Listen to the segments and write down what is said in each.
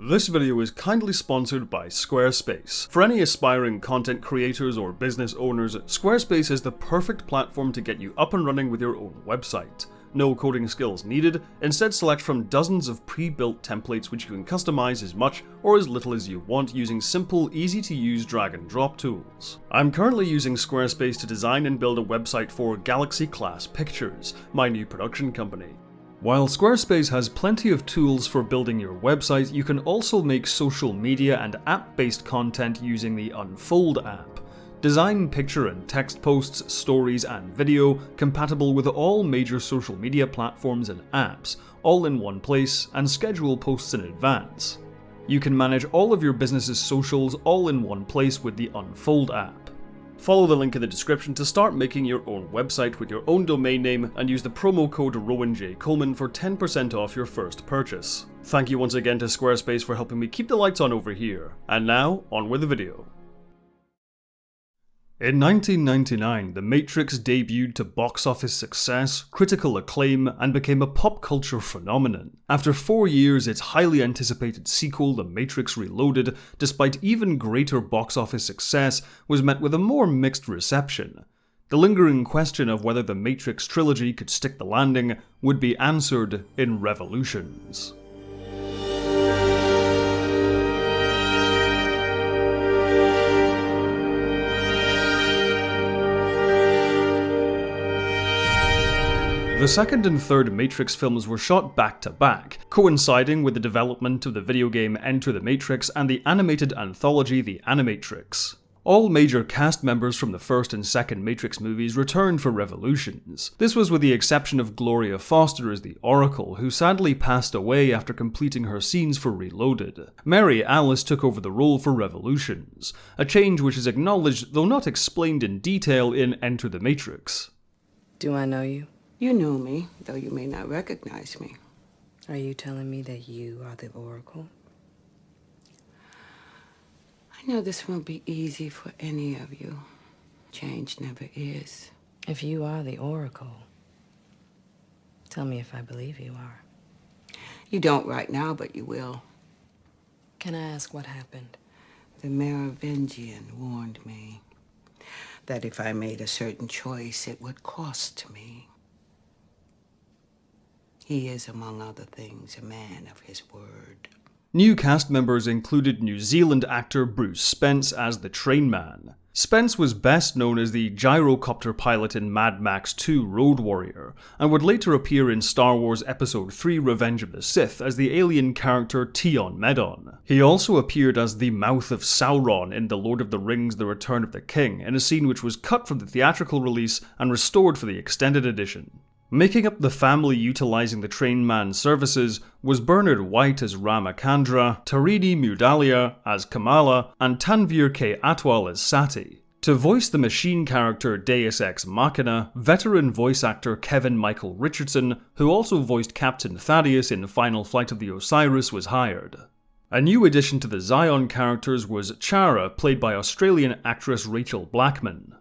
This video is kindly sponsored by Squarespace. For any aspiring content creators or business owners, Squarespace is the perfect platform to get you up and running with your own website. No coding skills needed, instead select from dozens of pre-built templates which you can customize as much or as little as you want using simple, easy-to-use drag-and-drop tools. I'm currently using Squarespace to design and build a website for Galaxy Class Pictures, my new production company. While Squarespace has plenty of tools for building your website, you can also make social media and app-based content using the Unfold app. Design picture and text posts, stories, and video compatible with all major social media platforms and apps, all in one place, and schedule posts in advance. You can manage all of your business's socials all in one place with the Unfold app. Follow the link in the description to start making your own website with your own domain name and use the promo code Rowan J. Coleman for 10% off your first purchase. Thank you once again to Squarespace for helping me keep the lights on over here. And now, on with the video. In 1999, The Matrix debuted to box office success, critical acclaim, and became a pop culture phenomenon. After 4 years, its highly anticipated sequel, The Matrix Reloaded, despite even greater box office success, was met with a more mixed reception. The lingering question of whether the Matrix trilogy could stick the landing would be answered in Revolutions. The second and third Matrix films were shot back-to-back, coinciding with the development of the video game Enter the Matrix and the animated anthology The Animatrix. All major cast members from the first and second Matrix movies returned for Revolutions. This was with the exception of Gloria Foster as the Oracle, who sadly passed away after completing her scenes for Reloaded. Mary Alice took over the role for Revolutions, a change which is acknowledged though not explained in detail in Enter the Matrix. Do I know you? You know me, though you may not recognize me. Are you telling me that you are the Oracle? I know this won't be easy for any of you. Change never is. If you are the Oracle, tell me if I believe you are. You don't right now, but you will. Can I ask what happened? The Merovingian warned me that if I made a certain choice, it would cost me. He is, among other things, a man of his word. New cast members included New Zealand actor Bruce Spence as the Train Man. Spence was best known as the gyrocopter pilot in Mad Max 2 Road Warrior, and would later appear in Star Wars Episode 3 Revenge of the Sith as the alien character Tion Medon. He also appeared as the Mouth of Sauron in The Lord of the Rings The Return of the King, in a scene which was cut from the theatrical release and restored for the extended edition. Making up the family utilizing the Train Man's services was Bernard White as Ramachandra, Tarini Mudalia as Kamala, and Tanvir K. Atwal as Sati. To voice the machine character Deus Ex Machina, veteran voice actor Kevin Michael Richardson, who also voiced Captain Thaddeus in Final Flight of the Osiris, was hired. A new addition to the Zion characters was Chara, played by Australian actress Rachel Blackman.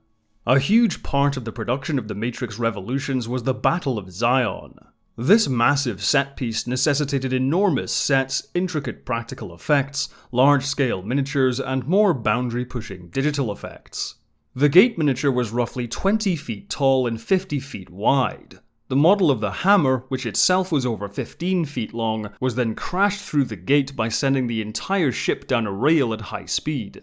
A huge part of the production of The Matrix Revolutions was the Battle of Zion. This massive set piece necessitated enormous sets, intricate practical effects, large-scale miniatures, and more boundary-pushing digital effects. The gate miniature was roughly 20 feet tall and 50 feet wide. The model of the hammer, which itself was over 15 feet long, was then crashed through the gate by sending the entire ship down a rail at high speed.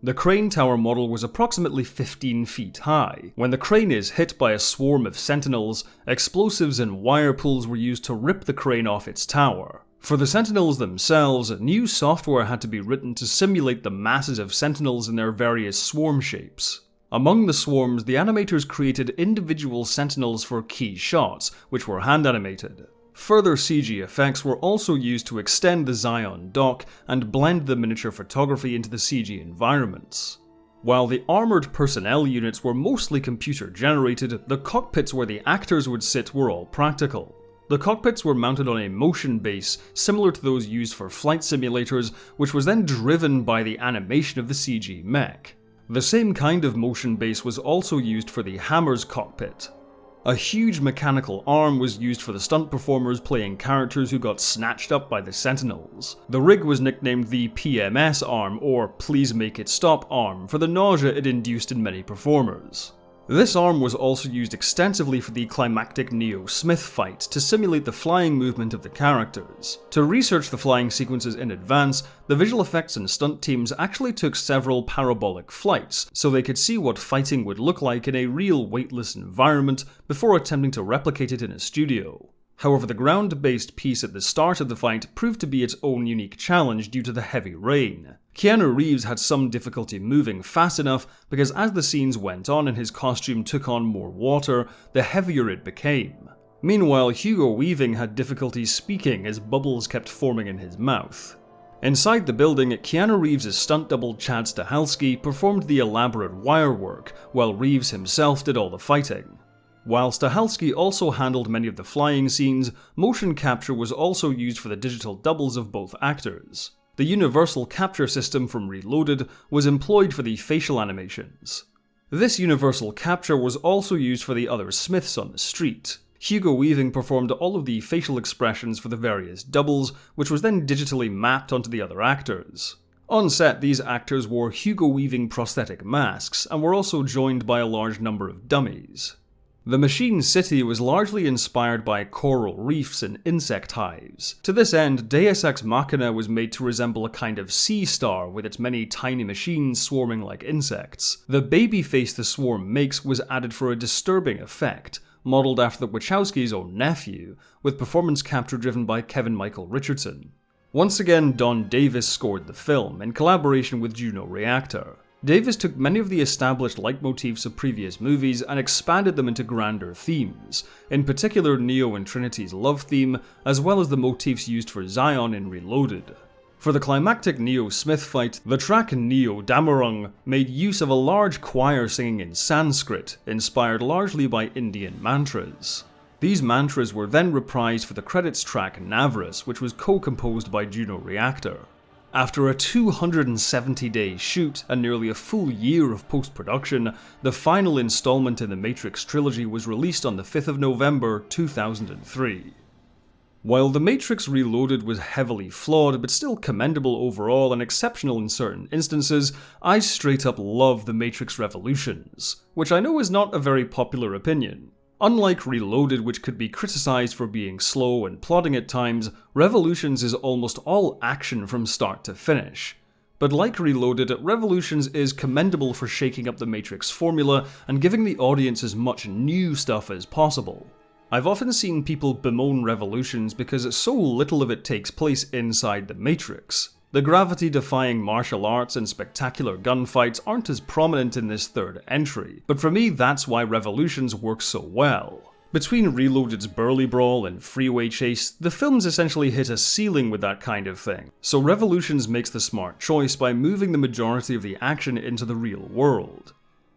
The crane tower model was approximately 15 feet high. When the crane is hit by a swarm of sentinels, explosives and wire pulls were used to rip the crane off its tower. For the sentinels themselves, new software had to be written to simulate the masses of sentinels in their various swarm shapes. Among the swarms, the animators created individual sentinels for key shots, which were hand animated. Further CG effects were also used to extend the Zion dock and blend the miniature photography into the CG environments. While the armoured personnel units were mostly computer generated, the cockpits where the actors would sit were all practical. The cockpits were mounted on a motion base similar to those used for flight simulators, which was then driven by the animation of the CG mech. The same kind of motion base was also used for the Hammer's cockpit. A huge mechanical arm was used for the stunt performers playing characters who got snatched up by the Sentinels. The rig was nicknamed the PMS arm, or Please Make It Stop arm, for the nausea it induced in many performers. This arm was also used extensively for the climactic Neo-Smith fight to simulate the flying movement of the characters. To research the flying sequences in advance, the visual effects and stunt teams actually took several parabolic flights so they could see what fighting would look like in a real weightless environment before attempting to replicate it in a studio. However, the ground-based piece at the start of the fight proved to be its own unique challenge due to the heavy rain. Keanu Reeves had some difficulty moving fast enough because as the scenes went on and his costume took on more water, the heavier it became. Meanwhile, Hugo Weaving had difficulty speaking as bubbles kept forming in his mouth. Inside the building, Keanu Reeves' stunt double Chad Stahelski performed the elaborate wire work, while Reeves himself did all the fighting. While Stahelski also handled many of the flying scenes, motion capture was also used for the digital doubles of both actors. The universal capture system from Reloaded was employed for the facial animations. This universal capture was also used for the other Smiths on the street. Hugo Weaving performed all of the facial expressions for the various doubles, which was then digitally mapped onto the other actors. On set, these actors wore Hugo Weaving prosthetic masks, and were also joined by a large number of dummies. The Machine City was largely inspired by coral reefs and insect hives. To this end, Deus Ex Machina was made to resemble a kind of sea star with its many tiny machines swarming like insects. The baby face the swarm makes was added for a disturbing effect, modelled after the Wachowskis' own nephew, with performance capture driven by Kevin Michael Richardson. Once again, Don Davis scored the film, in collaboration with Juno Reactor. Davis took many of the established leitmotifs of previous movies and expanded them into grander themes, in particular Neo and Trinity's love theme, as well as the motifs used for Zion in Reloaded. For the climactic Neo-Smith fight, the track Neo Damarung made use of a large choir singing in Sanskrit, inspired largely by Indian mantras. These mantras were then reprised for the credits track Navras, which was co-composed by Juno Reactor. After a 270-day shoot and nearly a full year of post-production, the final installment in the Matrix trilogy was released on the 5th of November 2003. While The Matrix Reloaded was heavily flawed but still commendable overall and exceptional in certain instances, I straight up love The Matrix Revolutions, which I know is not a very popular opinion. Unlike Reloaded, which could be criticized for being slow and plodding at times, Revolutions is almost all action from start to finish. But like Reloaded, Revolutions is commendable for shaking up the Matrix formula and giving the audience as much new stuff as possible. I've often seen people bemoan Revolutions because so little of it takes place inside the Matrix. The gravity-defying martial arts and spectacular gunfights aren't as prominent in this third entry, but for me that's why Revolutions works so well. Between Reloaded's burly brawl and freeway chase, the films essentially hit a ceiling with that kind of thing, so Revolutions makes the smart choice by moving the majority of the action into the real world.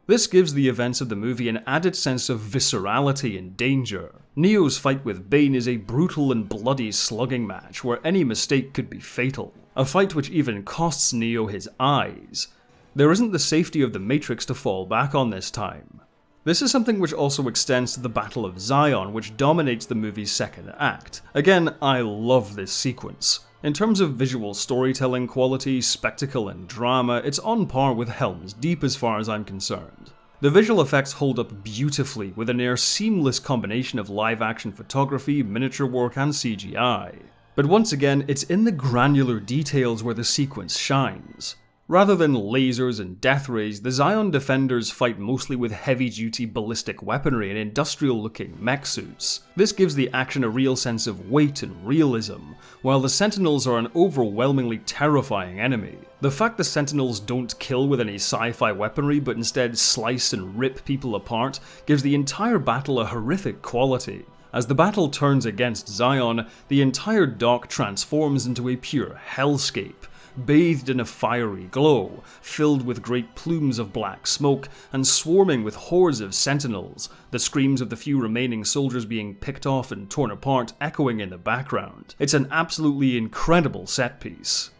This gives the events of the movie an added sense of viscerality and danger. Neo's fight with Bane is a brutal and bloody slugging match where any mistake could be fatal. A fight which even costs Neo his eyes. There isn't the safety of the Matrix to fall back on this time. This is something which also extends to the Battle of Zion, which dominates the movie's second act. Again, I love this sequence. In terms of visual storytelling quality, spectacle, and drama, it's on par with Helm's Deep as far as I'm concerned. The visual effects hold up beautifully with a near seamless combination of live-action photography, miniature work, and CGI. But once again, it's in the granular details where the sequence shines. Rather than lasers and death rays, the Zion defenders fight mostly with heavy-duty ballistic weaponry and industrial-looking mech suits. This gives the action a real sense of weight and realism, while the Sentinels are an overwhelmingly terrifying enemy. The fact the Sentinels don't kill with any sci-fi weaponry but instead slice and rip people apart gives the entire battle a horrific quality. As the battle turns against Zion, the entire dock transforms into a pure hellscape, bathed in a fiery glow, filled with great plumes of black smoke, and swarming with hordes of sentinels, the screams of the few remaining soldiers being picked off and torn apart echoing in the background. It's an absolutely incredible set piece.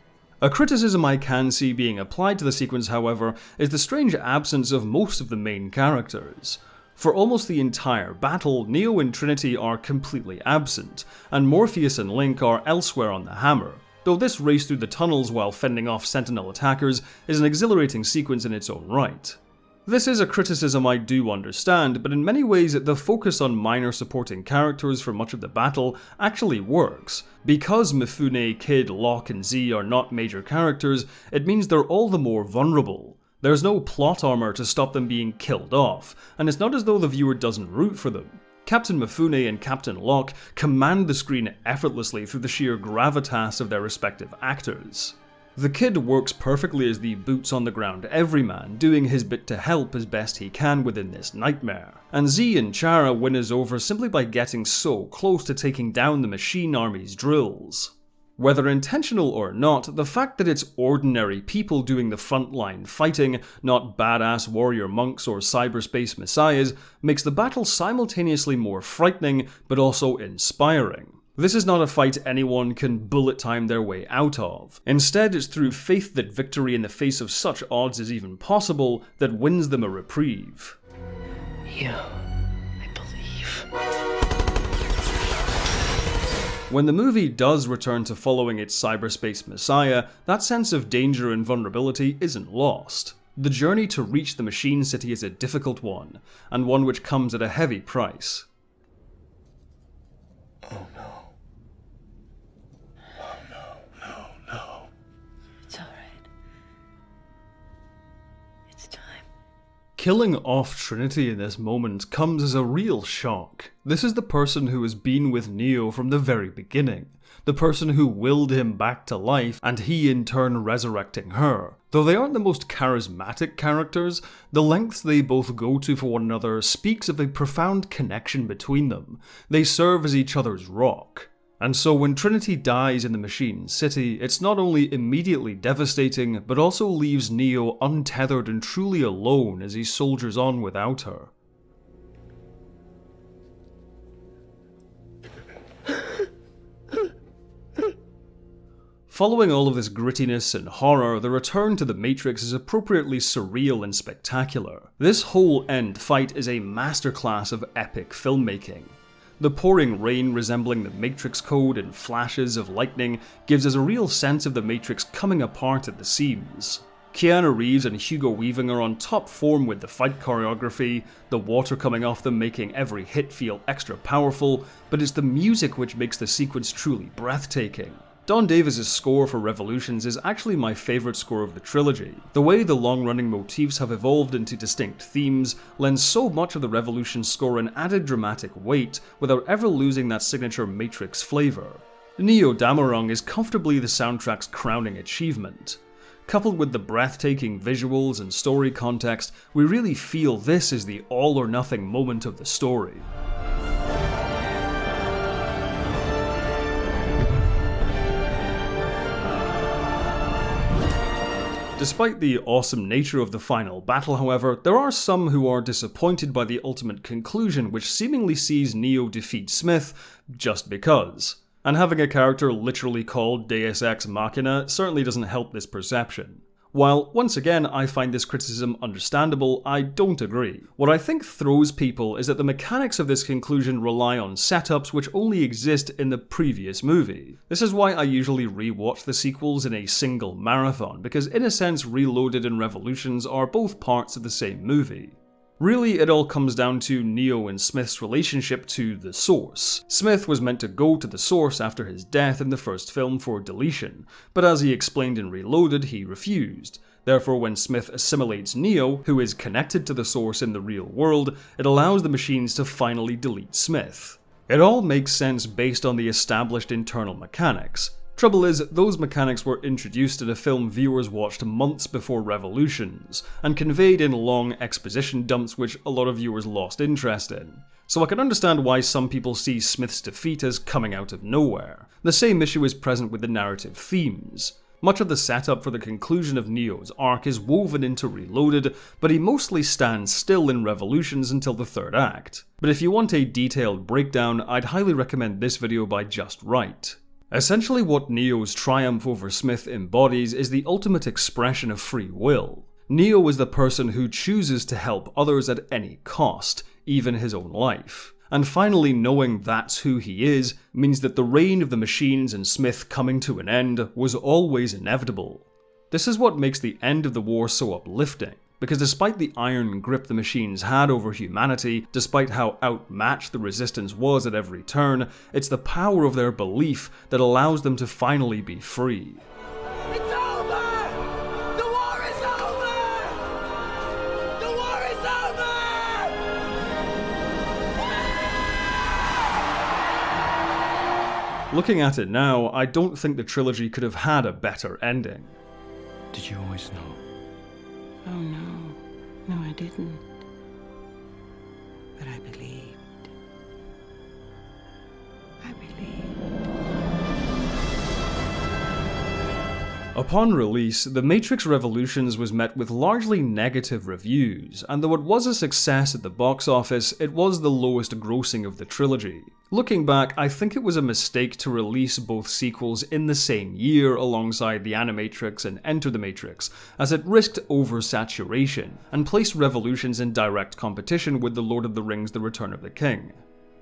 A criticism I can see being applied to the sequence, however, is the strange absence of most of the main characters. For almost the entire battle, Neo and Trinity are completely absent, and Morpheus and Link are elsewhere on the hammer, though this race through the tunnels while fending off Sentinel attackers is an exhilarating sequence in its own right. This is a criticism I do understand, but in many ways the focus on minor supporting characters for much of the battle actually works. Because Mifune, Kid, Locke and Z are not major characters, it means they're all the more vulnerable. There's no plot armor to stop them being killed off, and it's not as though the viewer doesn't root for them. Captain Mifune and Captain Locke command the screen effortlessly through the sheer gravitas of their respective actors. The Kid works perfectly as the boots-on-the-ground everyman, doing his bit to help as best he can within this nightmare. And Z and Chara win us over simply by getting so close to taking down the Machine Army's drills. Whether intentional or not, the fact that it's ordinary people doing the frontline fighting, not badass warrior monks or cyberspace messiahs, makes the battle simultaneously more frightening, but also inspiring. This is not a fight anyone can bullet time their way out of. Instead, it's through faith that victory in the face of such odds is even possible that wins them a reprieve. You, I believe. When the movie does return to following its cyberspace messiah, that sense of danger and vulnerability isn't lost. The journey to reach the Machine City is a difficult one, and one which comes at a heavy price. Oh no. Oh no. It's all right. It's time. Killing off Trinity in this moment comes as a real shock. This is the person who has been with Neo from the very beginning, the person who willed him back to life and he in turn resurrecting her. Though they aren't the most charismatic characters, the lengths they both go to for one another speaks of a profound connection between them. They serve as each other's rock. And so when Trinity dies in the Machine City, it's not only immediately devastating, but also leaves Neo untethered and truly alone as he soldiers on without her. Following all of this grittiness and horror, the return to the Matrix is appropriately surreal and spectacular. This whole end fight is a masterclass of epic filmmaking. The pouring rain resembling the Matrix Code and flashes of lightning gives us a real sense of the Matrix coming apart at the seams. Keanu Reeves and Hugo Weaving are on top form with the fight choreography, the water coming off them making every hit feel extra powerful, but it's the music which makes the sequence truly breathtaking. Don Davis' score for Revolutions is actually my favourite score of the trilogy. The way the long-running motifs have evolved into distinct themes lends so much of the Revolutions score an added dramatic weight without ever losing that signature Matrix flavour. Neo Damarung is comfortably the soundtrack's crowning achievement. Coupled with the breathtaking visuals and story context, we really feel this is the all-or-nothing moment of the story. Despite the awesome nature of the final battle, however, there are some who are disappointed by the ultimate conclusion, which seemingly sees Neo defeat Smith just because. And having a character literally called Deus Ex Machina certainly doesn't help this perception. While, once again, I find this criticism understandable, I don't agree. What I think throws people is that the mechanics of this conclusion rely on setups which only exist in the previous movie. This is why I usually rewatch the sequels in a single marathon, because in a sense Reloaded and Revolutions are both parts of the same movie. Really, it all comes down to Neo and Smith's relationship to the Source. Smith was meant to go to the Source after his death in the first film for deletion, but as he explained in Reloaded, he refused. Therefore, when Smith assimilates Neo, who is connected to the Source in the real world, it allows the machines to finally delete Smith. It all makes sense based on the established internal mechanics. Trouble is, those mechanics were introduced in a film viewers watched months before Revolutions, and conveyed in long exposition dumps which a lot of viewers lost interest in. So I can understand why some people see Smith's defeat as coming out of nowhere. The same issue is present with the narrative themes. Much of the setup for the conclusion of Neo's arc is woven into Reloaded, but he mostly stands still in Revolutions until the third act. But if you want a detailed breakdown, I'd highly recommend this video by Just Right. Essentially what Neo's triumph over Smith embodies is the ultimate expression of free will. Neo is the person who chooses to help others at any cost, even his own life. And finally knowing that's who he is means that the reign of the machines and Smith coming to an end was always inevitable. This is what makes the end of the war so uplifting, because despite the iron grip the machines had over humanity, despite how outmatched the resistance was at every turn, it's the power of their belief that allows them to finally be free. It's over! The war is over! The war is over! Looking at it now, I don't think the trilogy could have had a better ending. Did you always know? Oh, no. No, I didn't. But I believed. I believed. Upon release, The Matrix Revolutions was met with largely negative reviews, and though it was a success at the box office, it was the lowest grossing of the trilogy. Looking back, I think it was a mistake to release both sequels in the same year alongside The Animatrix and Enter the Matrix, as it risked oversaturation, and placed Revolutions in direct competition with The Lord of the Rings: The Return of the King.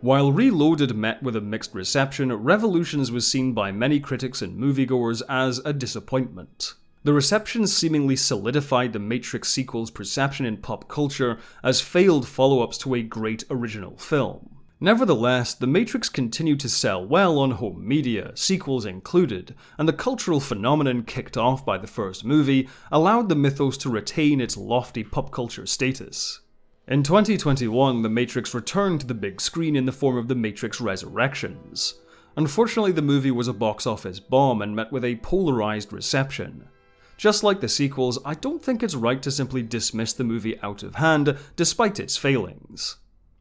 While Reloaded met with a mixed reception, Revolutions was seen by many critics and moviegoers as a disappointment. The reception seemingly solidified the Matrix sequel's perception in pop culture as failed follow-ups to a great original film. Nevertheless, The Matrix continued to sell well on home media, sequels included, and the cultural phenomenon kicked off by the first movie allowed the mythos to retain its lofty pop culture status. In 2021, The Matrix returned to the big screen in the form of The Matrix Resurrections. Unfortunately, the movie was a box office bomb and met with a polarized reception. Just like the sequels, I don't think it's right to simply dismiss the movie out of hand, despite its failings.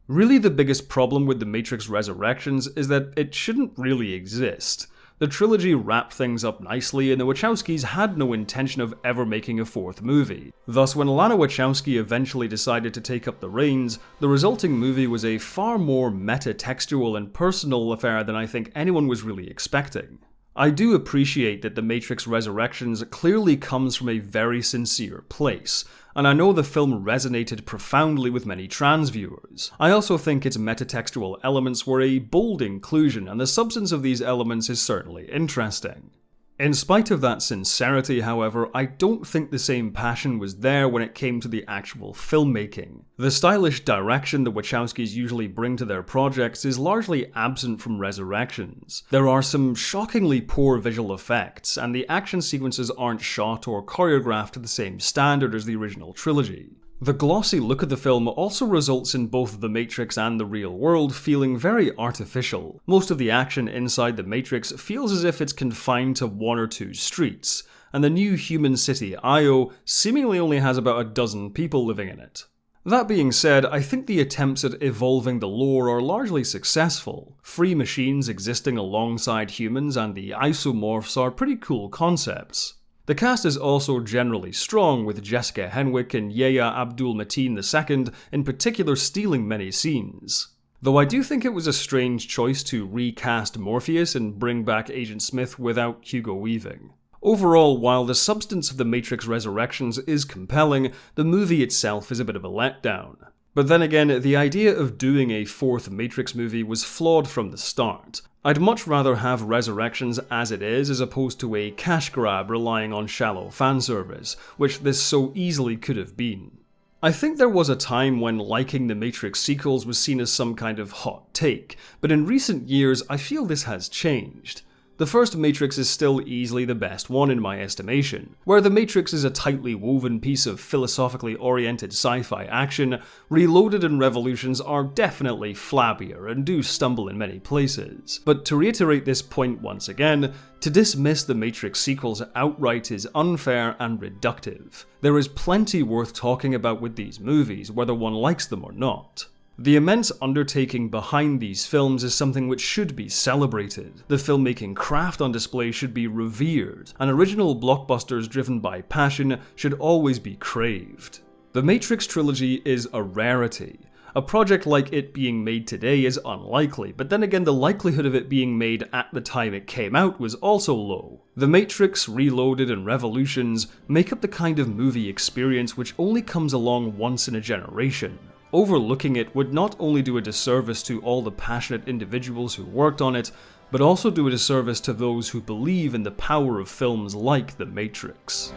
Really, the biggest problem with The Matrix Resurrections is that it shouldn't really exist. The trilogy wrapped things up nicely, and the Wachowskis had no intention of ever making a fourth movie. Thus, when Lana Wachowski eventually decided to take up the reins, the resulting movie was a far more meta-textual and personal affair than I think anyone was really expecting. I do appreciate that The Matrix Resurrections clearly comes from a very sincere place, and I know the film resonated profoundly with many trans viewers. I also think its metatextual elements were a bold inclusion, and the substance of these elements is certainly interesting. In spite of that sincerity, however, I don't think the same passion was there when it came to the actual filmmaking. The stylish direction the Wachowskis usually bring to their projects is largely absent from Resurrections. There are some shockingly poor visual effects, and the action sequences aren't shot or choreographed to the same standard as the original trilogy. The glossy look of the film also results in both The Matrix and the real world feeling very artificial. Most of the action inside The Matrix feels as if it's confined to one or two streets, and the new human city, Io, seemingly only has about a dozen people living in it. That being said, I think the attempts at evolving the lore are largely successful. Free machines existing alongside humans and the isomorphs are pretty cool concepts. The cast is also generally strong, with Jessica Henwick and Yahya Abdul-Mateen II in particular stealing many scenes. Though I do think it was a strange choice to recast Morpheus and bring back Agent Smith without Hugo Weaving. Overall, while the substance of The Matrix Resurrections is compelling, the movie itself is a bit of a letdown. But then again, the idea of doing a fourth Matrix movie was flawed from the start. I'd much rather have Resurrections as it is as opposed to a cash grab relying on shallow fanservice, which this so easily could have been. I think there was a time when liking the Matrix sequels was seen as some kind of hot take, but in recent years I feel this has changed. The first Matrix is still easily the best one in my estimation. Where The Matrix is a tightly woven piece of philosophically oriented sci-fi action, Reloaded and Revolutions are definitely flabbier and do stumble in many places. But to reiterate this point once again, to dismiss the Matrix sequels outright is unfair and reductive. There is plenty worth talking about with these movies, whether one likes them or not. The immense undertaking behind these films is something which should be celebrated. The filmmaking craft on display should be revered, and original blockbusters driven by passion should always be craved. The Matrix trilogy is a rarity. A project like it being made today is unlikely, but then again the likelihood of it being made at the time it came out was also low. The Matrix, Reloaded, and Revolutions make up the kind of movie experience which only comes along once in a generation. Overlooking it would not only do a disservice to all the passionate individuals who worked on it, but also do a disservice to those who believe in the power of films like The Matrix.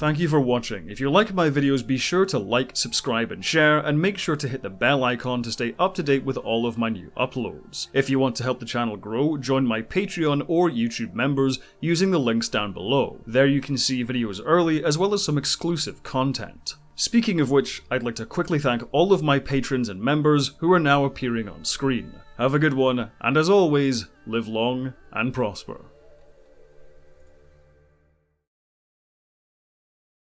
Thank you for watching. If you like my videos, be sure to like, subscribe and share, and make sure to hit the bell icon to stay up to date with all of my new uploads. If you want to help the channel grow, join my Patreon or YouTube members using the links down below. There you can see videos early as well as some exclusive content. Speaking of which, I'd like to quickly thank all of my patrons and members who are now appearing on screen. Have a good one, and as always, live long and prosper.